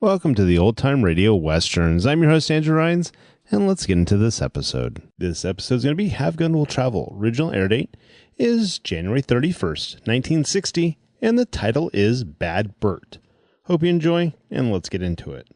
Welcome to the Old Time Radio Westerns. I'm your host, Andrew Rhines, and let's get into this episode. This episode is going to be Have Gun Will Travel. Original air date is January 31st, 1960, and the title is Bad Bert. Hope you enjoy, and let's get into it.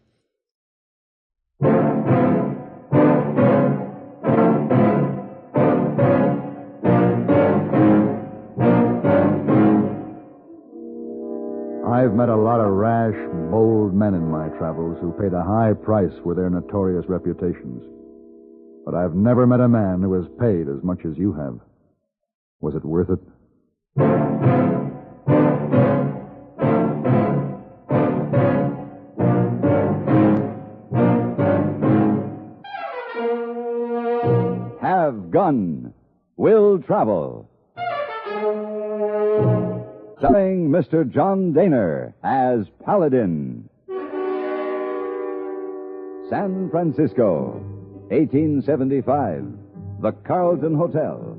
I've met a lot of rash, bold men in my travels who paid a high price for their notorious reputations. But I've never met a man who has paid as much as you have. Was it worth it? Have Gun Will Travel. Starring Mr. John Daner as Paladin. San Francisco, 1875. The Carlton Hotel.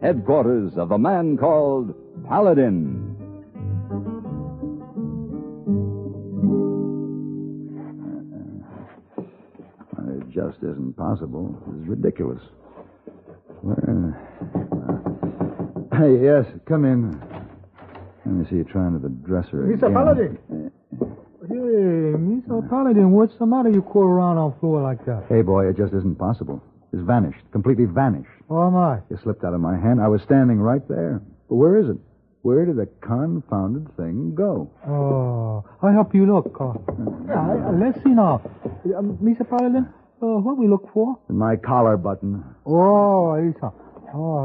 Headquarters of a man called Paladin. It just isn't possible. It's ridiculous. Hey, yes, come in. Let me see you trying to the dresser Mr. again. Paladin. Hey, Mr. Paladin, what's the matter? You crawl around on the floor like that? Hey, boy, it just isn't possible. It's vanished. Completely vanished. Oh, my. It slipped out of my hand. I was standing right there. But where is it? Where did the confounded thing go? Oh, I'll help you look. Let's see now. Mr. Paladin, what we look for? My collar button. Oh,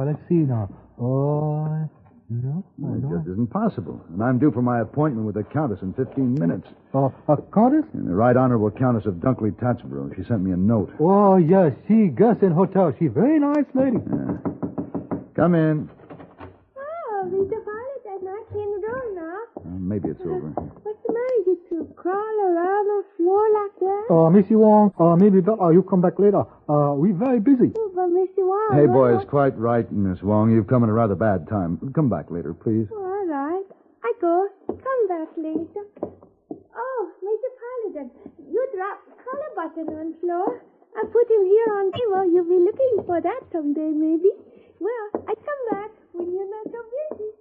let's see now. Oh, no. It just isn't possible. And I'm due for my appointment with the Countess in 15 minutes. Countess? And the Right Honorable Countess of Dunkley Tatsboro. She sent me a note. Oh, yes, she guests in hotel. She very nice lady. Yeah. Come in. Oh, Mr. Paladin, I came the door now. Maybe it's over. What's the matter? You two crawl around the floor like that? Missy Wong, maybe you come back later. We're very busy. Oh, but Mr. Wong... Hey, boys, quite right, Miss Wong. You've come at a rather bad time. Come back later, please. All right. I go. Come back later. Oh, Mr. Paladin, you dropped the collar button on the floor. I put him here on table. You'll be looking for that someday, maybe. Well, I come back when you're not so busy.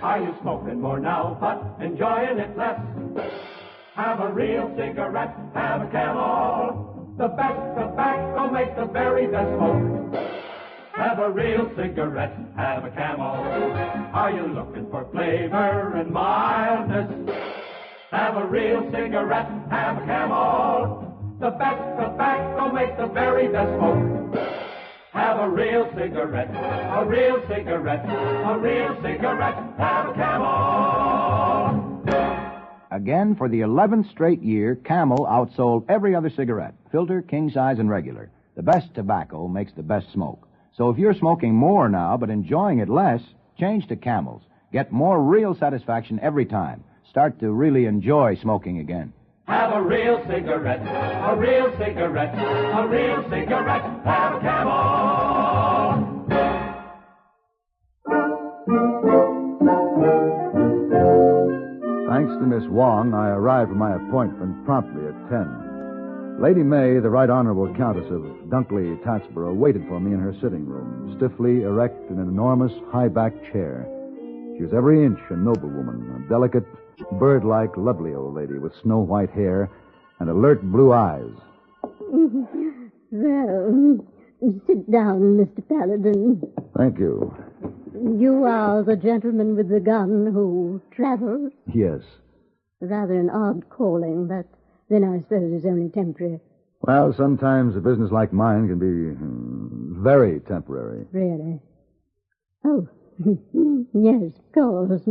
Are you smoking more now, but enjoying it less? Have a real cigarette, have a Camel. The best tobacco makes the very best smoke. Have a real cigarette, have a Camel. Are you looking for flavor and mildness? Have a real cigarette, have a Camel. The best tobacco makes the very best smoke. Have a real cigarette, a real cigarette, a real cigarette, have a Camel. Again, for the 11th straight year, Camel outsold every other cigarette, filter, king size, and regular. The best tobacco makes the best smoke. So if you're smoking more now but enjoying it less, change to Camels. Get more real satisfaction every time. Start to really enjoy smoking again. Have a real cigarette, a real cigarette, a real cigarette, have a Camel. Thanks to Miss Wong, I arrived at my appointment promptly at 10. Lady May, the Right Honorable Countess of Dunkley Tatsboro, waited for me in her sitting room, stiffly erect in an enormous high-backed chair. She was every inch a noblewoman, a delicate, bird-like, lovely old lady with snow-white hair and alert blue eyes. Well, sit down, Mr. Paladin. Thank you. You are the gentleman with the gun who travels? Yes. Rather an odd calling, but then I suppose it's only temporary. Well, sometimes a business like mine can be very temporary. Really? Oh, yes, of course.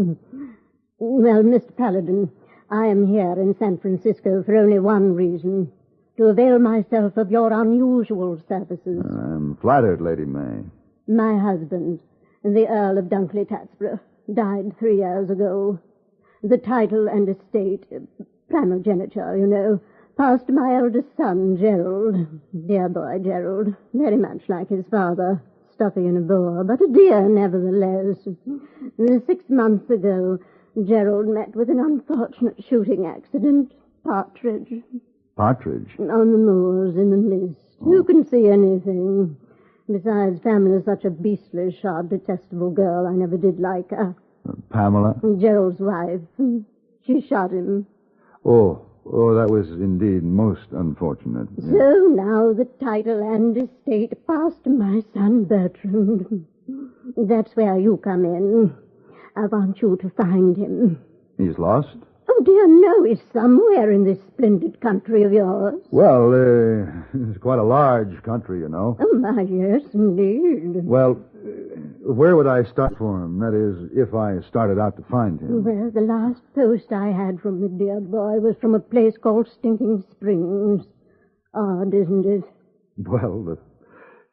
Well, Mr. Paladin, I am here in San Francisco for only one reason, to avail myself of your unusual services. I'm flattered, Lady May. My husband, the Earl of Dunkley Tatsboro, died 3 years ago. The title and estate, primogeniture, Passed to my eldest son, Gerald. Dear boy, Gerald. Very much like his father. Stuffy and a bore, but a dear nevertheless. 6 months ago, Gerald met with an unfortunate shooting accident. Partridge. Partridge? On the moors, in the mist. Who can see anything? Besides, Pamela's such a beastly, sharp, detestable girl. I never did like her. Pamela? Gerald's wife. She shot him. Oh, that was indeed most unfortunate. So now the title and estate passed to my son Bertrand. That's where you come in. I want you to find him. He's lost? Oh, dear, no. He's somewhere in this splendid country of yours. Well, it's quite a large country, you know. Oh, my, yes, indeed. Well, where would I start for him? That is, if I started out to find him. Well, the last post I had from the dear boy was from a place called Stinking Springs. Odd, isn't it? Well,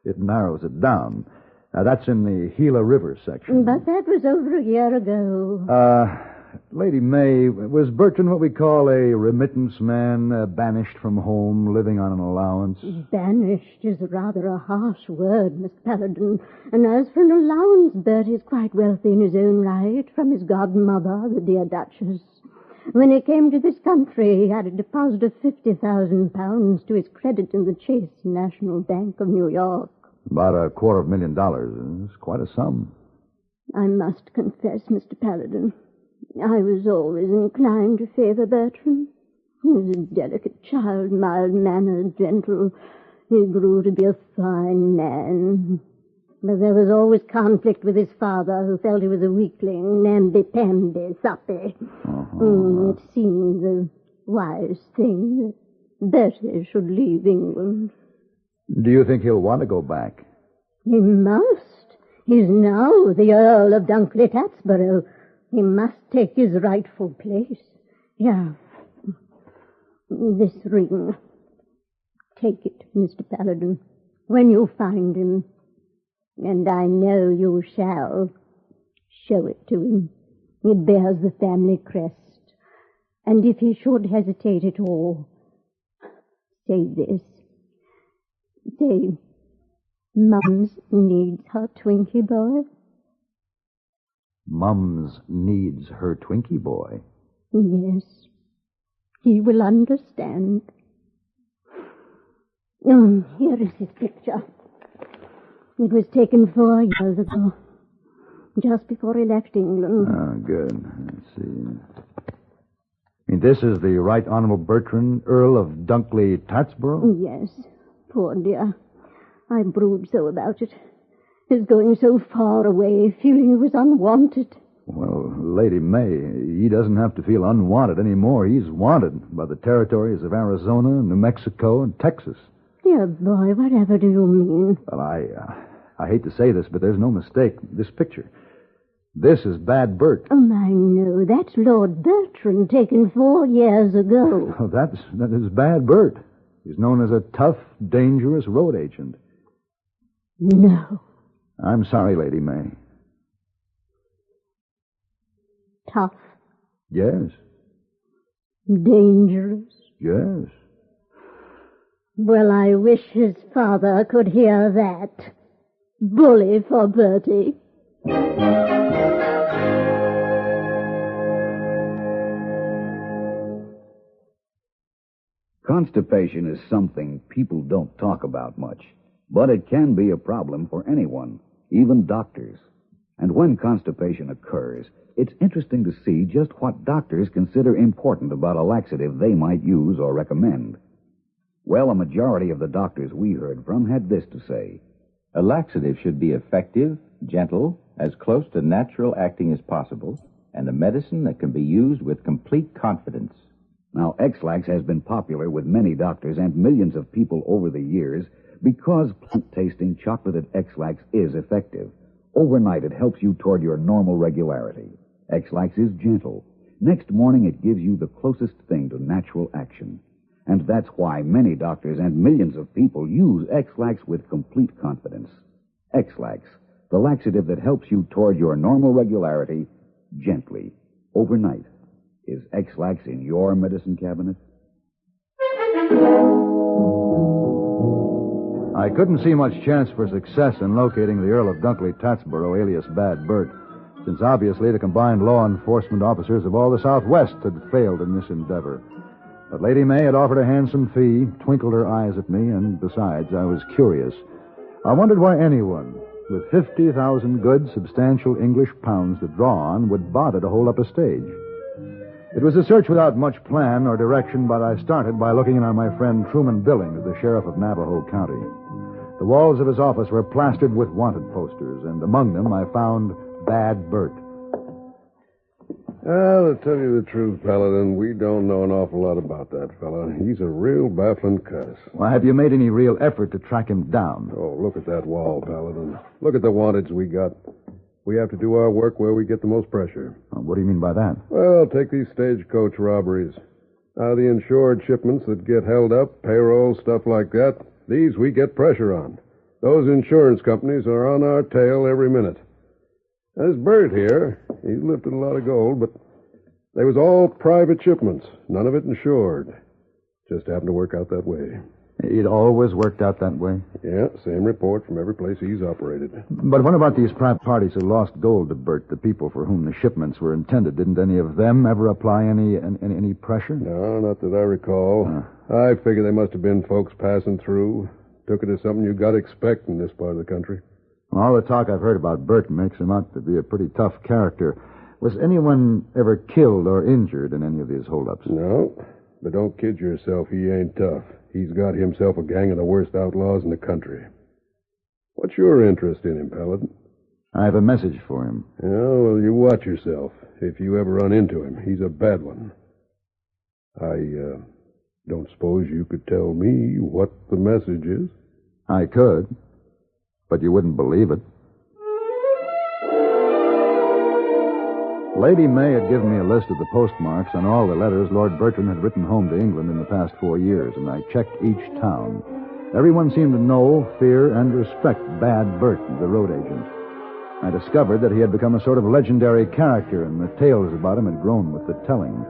it narrows it down. That's in the Gila River section. But that was over a year ago. Lady May, was Bertrand what we call a remittance man, banished from home, living on an allowance? Banished is rather a harsh word, Miss Paladin. And as for an allowance, Bert is quite wealthy in his own right, from his godmother, the dear Duchess. When he came to this country, he had a deposit of £50,000 to his credit in the Chase National Bank of New York. About $250,000. It's quite a sum. I must confess, Mr. Paladin, I was always inclined to favor Bertram. He was a delicate child, mild-mannered, gentle. He grew to be a fine man. But there was always conflict with his father, who felt he was a weakling, namby-pamby, soppy. It seemed the wise thing that Bertie should leave England. Do you think he'll want to go back? He must. He's now the Earl of Dunkley-Tatsborough. He must take his rightful place. Yeah. This ring. Take it, Mr. Paladin, when you find him. And I know you shall. Show it to him. It bears the family crest. And if he should hesitate at all, say this. Say, Mums needs her Twinkie boy. Mums needs her Twinkie boy. Yes. He will understand. Oh, here is his picture. It was taken 4 years ago, just before he left England. Oh, good. Let's see. I mean, this is the Right Honorable Bertrand, Earl of Dunkley-Tatsborough? Yes. Poor dear. I brood so about it. His going so far away, feeling he was unwanted. Well, Lady May, he doesn't have to feel unwanted anymore. He's wanted by the territories of Arizona, New Mexico, and Texas. Dear boy, whatever do you mean? Well, I hate to say this, but there's no mistake. This picture. This is Bad Bert. Oh, I know. That's Lord Bertrand, taken 4 years ago. Oh, that is Bad Bert. He's known as a tough, dangerous road agent. No. I'm sorry, Lady May. Tough. Yes. Dangerous. Yes. Well, I wish his father could hear that. Bully for Bertie. Constipation is something people don't talk about much, but it can be a problem for anyone, even doctors. And when constipation occurs, it's interesting to see just what doctors consider important about a laxative they might use or recommend. Well, a majority of the doctors we heard from had this to say. A laxative should be effective, gentle, as close to natural acting as possible, and a medicine that can be used with complete confidence. Now, X-Lax has been popular with many doctors and millions of people over the years because plant-tasting chocolated X-Lax is effective. Overnight, it helps you toward your normal regularity. X-Lax is gentle. Next morning, it gives you the closest thing to natural action. And that's why many doctors and millions of people use X-Lax with complete confidence. X-Lax, the laxative that helps you toward your normal regularity gently, overnight. Is X-Lax in your medicine cabinet? I couldn't see much chance for success in locating the Earl of Dunkley-Tatsboro, alias Bad Bert, since obviously the combined law enforcement officers of all the Southwest had failed in this endeavor. But Lady May had offered a handsome fee, twinkled her eyes at me, and besides, I was curious. I wondered why anyone with 50,000 good, substantial English pounds to draw on would bother to hold up a stage. It was a search without much plan or direction, but I started by looking in on my friend Truman Billings, the sheriff of Navajo County. The walls of his office were plastered with wanted posters, and among them I found Bad Bert. Well, to tell you the truth, Paladin, we don't know an awful lot about that fella. He's a real baffling cuss. Well, have you made any real effort to track him down? Oh, look at that wall, Paladin. Look at the wanteds we got. We have to do our work where we get the most pressure. What do you mean by that? Well, take these stagecoach robberies. Now, the insured shipments that get held up, payroll, stuff like that, these we get pressure on. Those insurance companies are on our tail every minute. There's Bert here. He's lifted a lot of gold, but they was all private shipments, none of it insured. Just happened to work out that way. It always worked out that way? Yeah, same report from every place he's operated. But what about these private parties who lost gold to Bert, the people for whom the shipments were intended? Didn't any of them ever apply any pressure? No, not that I recall. I figure they must have been folks passing through. Took it as something you got to expect in this part of the country. All the talk I've heard about Bert makes him out to be a pretty tough character. Was anyone ever killed or injured in any of these holdups? No, but don't kid yourself. He ain't tough. He's got himself a gang of the worst outlaws in the country. What's your interest in him, Paladin? I have a message for him. Yeah, well, you watch yourself. If you ever run into him, he's a bad one. I don't suppose you could tell me what the message is? I could, but you wouldn't believe it. Lady May had given me a list of the postmarks on all the letters Lord Bertram had written home to England in the past 4 years, and I checked each town. Everyone seemed to know, fear, and respect Bad Bert, the road agent. I discovered that he had become a sort of legendary character, and the tales about him had grown with the telling.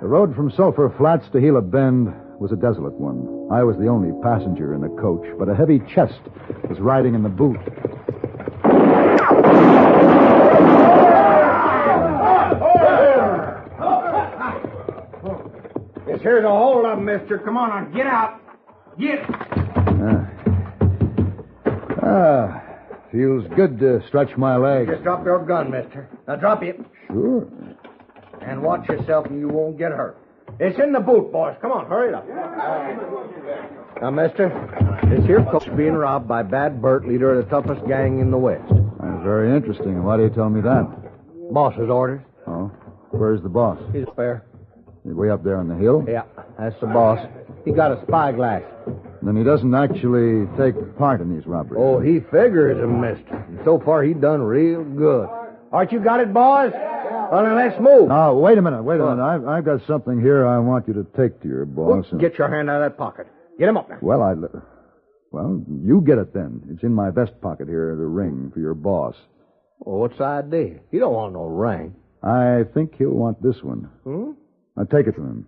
The road from Sulphur Flats to Gila Bend was a desolate one. I was the only passenger in the coach, but a heavy chest was riding in the boot. This here's a hold up, mister. Come on, get out. Get. Feels good to stretch my legs. Just drop your gun, mister. Now drop it. Sure. And watch yourself and you won't get hurt. It's in the boot, boys. Come on, hurry it up. Now, mister, this here coach's being robbed by Bad Bert, leader of the toughest gang in the West. That's very interesting. Why do you tell me that? Boss's orders. Oh. Where's the boss? He's fair. He's way up there on the hill? Yeah, that's the boss. He got a spyglass. Then he doesn't actually take part in these robberies. Oh, he figures him, mister. And so far, he done real good. Aren't you got it, boys? Well, then let's move. Oh, wait a minute. I've got something here I want you to take to your boss. Well, get your hand out of that pocket. Get him up now. Well, you get it then. It's in my vest pocket here, the ring for your boss. Oh, what's the idea? He don't want no ring. I think he'll want this one. Now take it to him.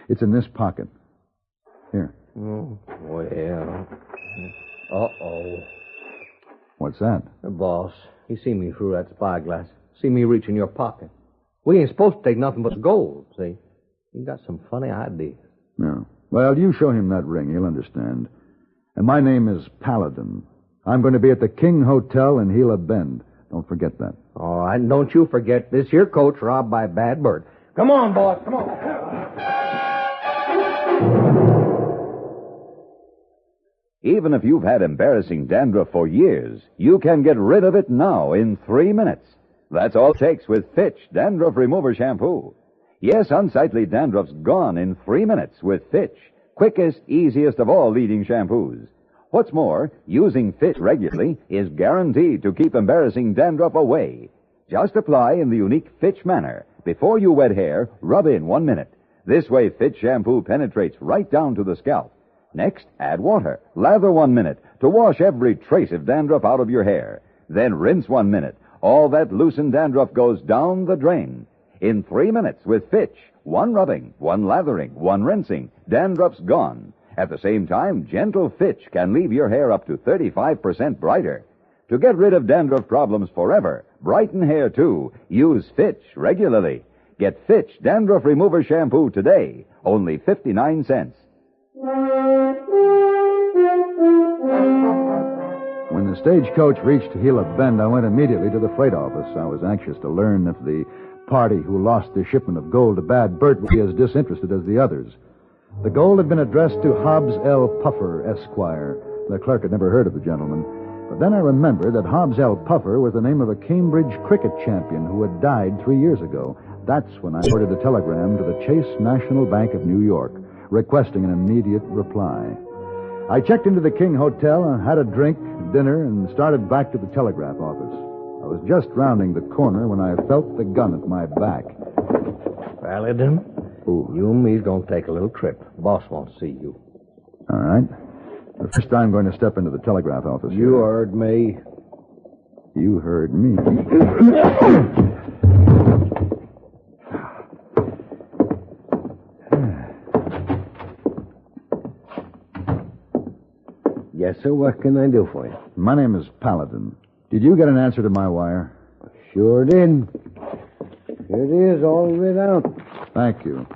It's in this pocket. Here. Oh, well. Uh-oh. What's that? The boss. He see me through that spyglass. See me reach in your pocket. We ain't supposed to take nothing but gold, see? He got some funny ideas. Yeah. Well, you show him that ring. He'll understand. And my name is Paladin. I'm going to be at the King Hotel in Gila Bend. Don't forget that. All right, and don't you forget this here coach robbed by Bad Bert. Come on, boss, come on. Even if you've had embarrassing dandruff for years, you can get rid of it now in 3 minutes. That's all it takes with Fitch Dandruff Remover Shampoo. Yes, unsightly dandruff's gone in 3 minutes with Fitch, quickest, easiest of all leading shampoos. What's more, using Fitch regularly is guaranteed to keep embarrassing dandruff away. Just apply in the unique Fitch manner. Before you wet hair, rub in 1 minute. This way, Fitch shampoo penetrates right down to the scalp. Next, add water. Lather 1 minute to wash every trace of dandruff out of your hair. Then rinse 1 minute. All that loosened dandruff goes down the drain. In 3 minutes with Fitch, 1 rubbing, 1 lathering, 1 rinsing. dandruff's gone. At the same time, Gentle Fitch can leave your hair up to 35% brighter. To get rid of dandruff problems forever, brighten hair too, use Fitch regularly. Get Fitch Dandruff Remover Shampoo today, only 59 cents. When the stagecoach reached Gila Bend, I went immediately to the freight office. I was anxious to learn if the party who lost their shipment of gold to Bad Bert would be as disinterested as the others. The gold had been addressed to Hobbs L. Puffer, Esquire. The clerk had never heard of the gentleman. But then I remembered that Hobbs L. Puffer was the name of a Cambridge cricket champion who had died 3 years ago. That's when I ordered a telegram to the Chase National Bank of New York, requesting an immediate reply. I checked into the King Hotel, had a drink, dinner, and started back to the telegraph office. I was just rounding the corner when I felt the gun at my back. Paladin, Ooh. you and me's going to take a little trip. Boss wants to see you. All right. But first, I'm going to step into the telegraph office. You heard me. You heard me. Yes, sir. What can I do for you? My name is Paladin. Did you get an answer to my wire? Sure did. Here it is, all writ out. Thank you.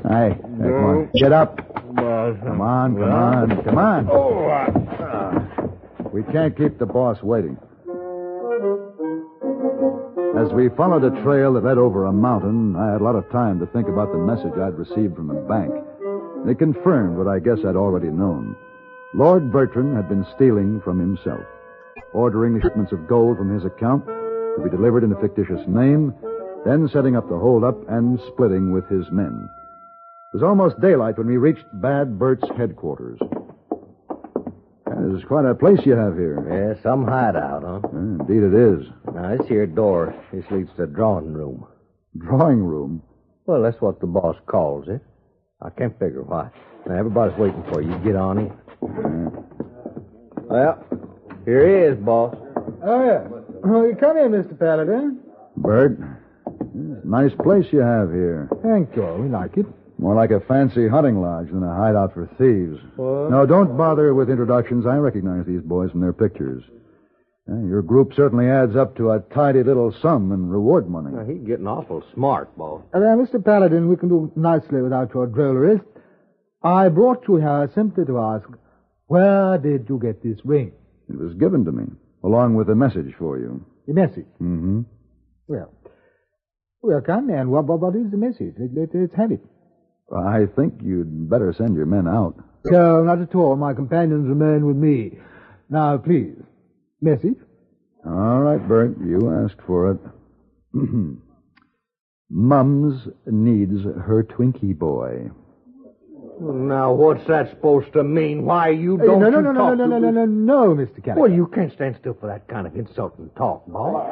Hey, come on. Get up. Come on. We can't keep the boss waiting. As we followed a trail that led over a mountain, I had a lot of time to think about the message I'd received from the bank. It confirmed what I guess I'd already known. Lord Bertrand had been stealing from himself, ordering the shipments of gold from his account to be delivered in a fictitious name, then setting up the holdup and splitting with his men. It was almost daylight when we reached Bad Bert's headquarters. This is quite a place you have here. Yeah, some hideout, huh? Indeed it is. Now, this here door, this leads to the drawing room. Drawing room? Well, that's what the boss calls it. I can't figure why. Now, everybody's waiting for you. Get on in. Well, here he is, boss. Oh, yeah. Oh, come in, Mr. Paladin. Bert, nice place you have here. Thank you. We like it. More like a fancy hunting lodge than a hideout for thieves. What? No, don't bother with introductions. I recognize these boys from their pictures. Your group certainly adds up to a tidy little sum in reward money. Now, he's getting awful smart, boss. Mr. Paladin, we can do nicely without your drollery. I brought you here simply to ask, where did you get this ring? It was given to me, along with a message for you. The message? Mm-hmm. Well, come in. What is the message? Let's have it. I think you'd better send your men out. No, not at all. My companions remain with me. Now, please. Message? All right, Bert. You asked for it. Mums needs her Twinkie boy. Now, what's that supposed to mean? Why you don't No, Mr. Callaghan. Well, you can't stand still for that kind of insulting talk, boss.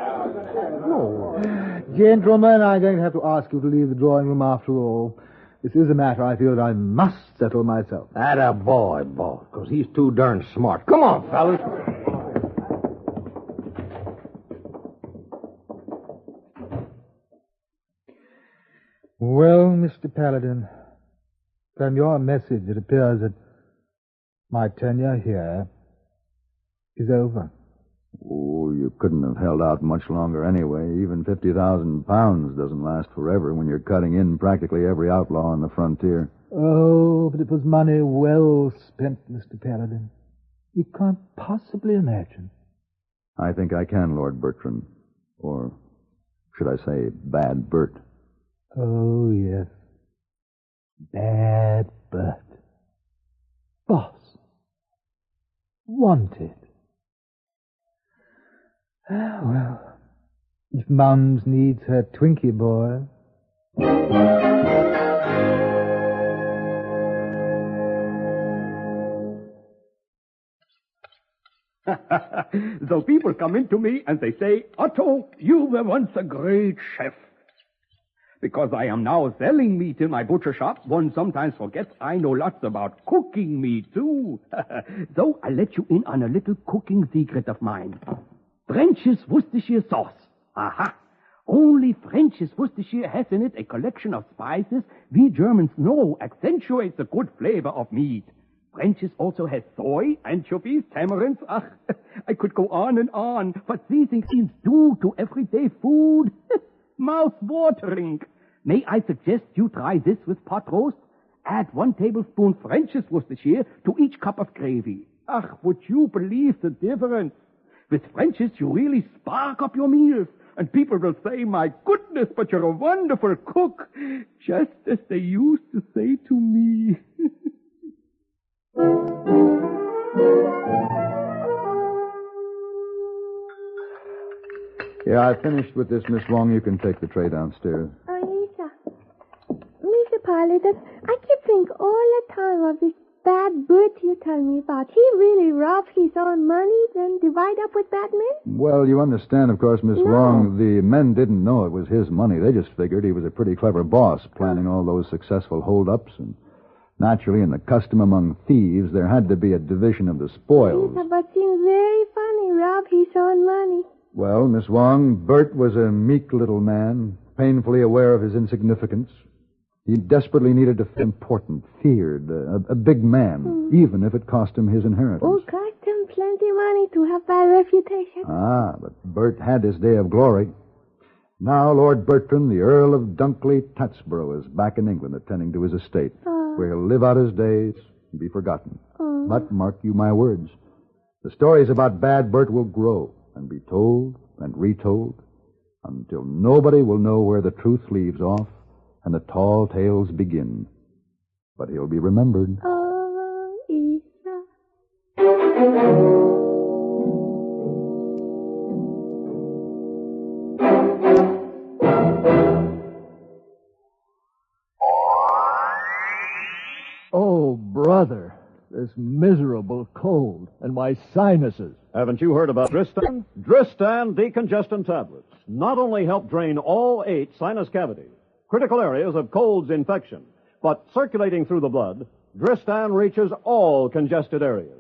No. Gentlemen, I'm going to have to ask you to leave the drawing room after all. This is a matter I feel that I must settle myself. Atta boy, boss, because he's too darn smart. Come on, fellas. Well, Mr. Paladin, from your message, it appears that my tenure here is over. Oh, you couldn't have held out much longer anyway. Even 50,000 pounds doesn't last forever when you're cutting in practically every outlaw on the frontier. Oh, but it was money well spent, Mr. Paladin. You can't possibly imagine. I think I can, Lord Bertrand. Or should I say, Bad Bert. Oh, yes. Bad Bert. Boss. Wanted. Well, if Mums needs her Twinkie boy. So people come in to me and they say, Otto, you were once a great chef. Because I am now selling meat in my butcher shop, one sometimes forgets I know lots about cooking meat, too. So I'll let you in on a little cooking secret of mine. French's Worcestershire sauce. Aha! Only French's Worcestershire has in it a collection of spices we Germans know accentuate the good flavor of meat. French's also has soy, anchovies, tamarinds. I could go on, but seasoning seems due to everyday food. Mouth-watering. May I suggest you try this with pot roast? Add 1 tablespoon French's Worcestershire to each cup of gravy. Would you believe the difference? With French's, you really spark up your meals, and people will say, my goodness, but you're a wonderful cook, just as they used to say to me. Yeah, I finished with this, Miss Wong. You can take the tray downstairs. Oh, Mr. Paladin, I keep thinking all the time of this bad Bert you tell me about. He really robbed his own money, then divide up with bad men? Well, you understand, of course, Miss Wong, the men didn't know it was his money. They just figured he was a pretty clever boss, planning all those successful hold-ups. And naturally, in the custom among thieves, there had to be a division of the spoils. Yes, but seems very funny, rob his own money. Well, Miss Wong, Bert was a meek little man, painfully aware of his insignificance. He desperately needed to feel important, feared, a big man, even if it cost him his inheritance. Oh, cost him plenty money to have bad reputation. But Bert had his day of glory. Now Lord Bertram, the Earl of Dunkley Tatsborough, is back in England attending to his estate, where he'll live out his days and be forgotten. But mark you my words, the stories about bad Bert will grow and be told and retold until nobody will know where the truth leaves off and the tall tales begin. But he'll be remembered. Oh, Isa. Oh, brother, this miserable cold and my sinuses. Haven't you heard about Dristan? Dristan decongestant tablets not only help drain all 8 sinus cavities, critical areas of cold's infection, but circulating through the blood, Dristan reaches all congested areas.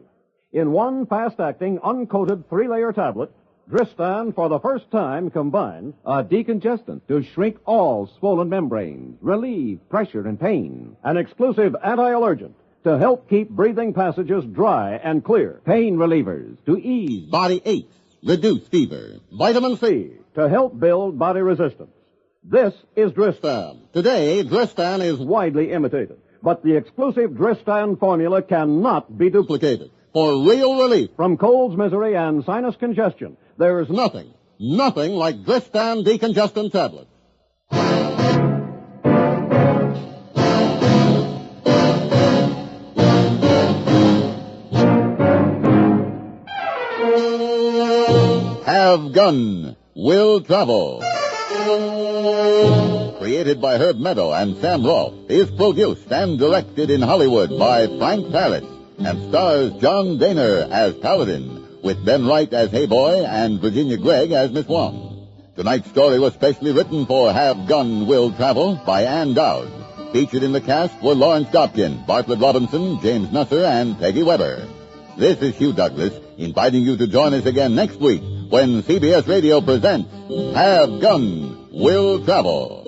In one fast-acting, uncoated 3-layer tablet, Dristan, for the first time, combines a decongestant to shrink all swollen membranes, relieve pressure and pain. An exclusive anti-allergent to help keep breathing passages dry and clear. Pain relievers to ease body aches, reduce fever. Vitamin C to help build body resistance. This is Dristan. Today, Dristan is Widely imitated, but the exclusive Dristan formula cannot be duplicated. for real relief from cold's misery and sinus congestion. There's nothing like Dristan decongestant tablets. Have Gun Will Travel. Created by Herb Meadow and Sam Rolfe, is produced and directed in Hollywood by Frank Paris and stars John Daner as Paladin, with Ben Wright as Hey Boy and Virginia Gregg as Miss Wong. Tonight's story was specially written for Have Gun Will Travel by Ann Dowd. Featured in the cast were Lawrence Dobkin, Bartlett Robinson, James Nusser, and Peggy Weber. This is Hugh Douglas, inviting you to join us again next week when CBS Radio presents Have Gun Will Travel.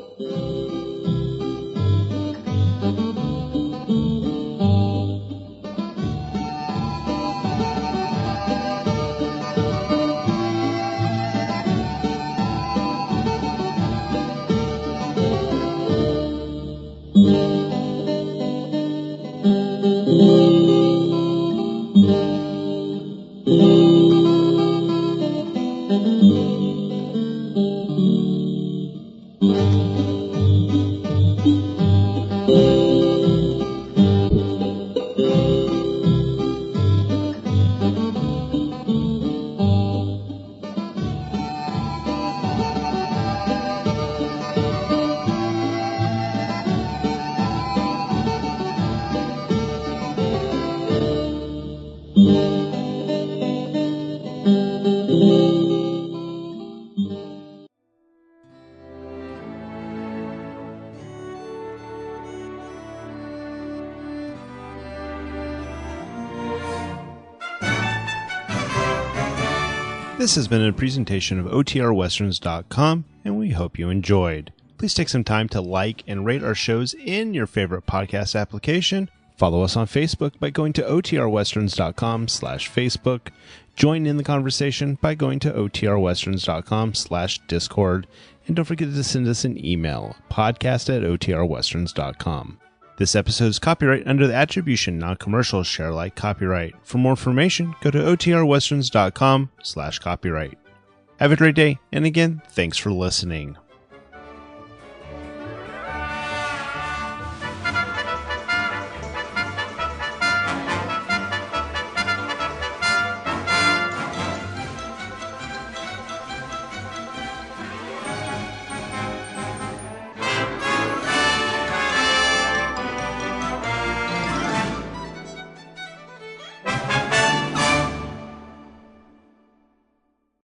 This has been a presentation of OTRWesterns.com, and we hope you enjoyed. Please take some time to like and rate our shows in your favorite podcast application. Follow us on Facebook by going to OTRWesterns.com/Facebook. Join in the conversation by going to OTRWesterns.com/Discord. And don't forget to send us an email, podcast@OTRWesterns.com. This episode is copyright under the Attribution Non-Commercial Share Alike copyright. For more information, go to OTRWesterns.com/copyright. Have a great day, and again, thanks for listening.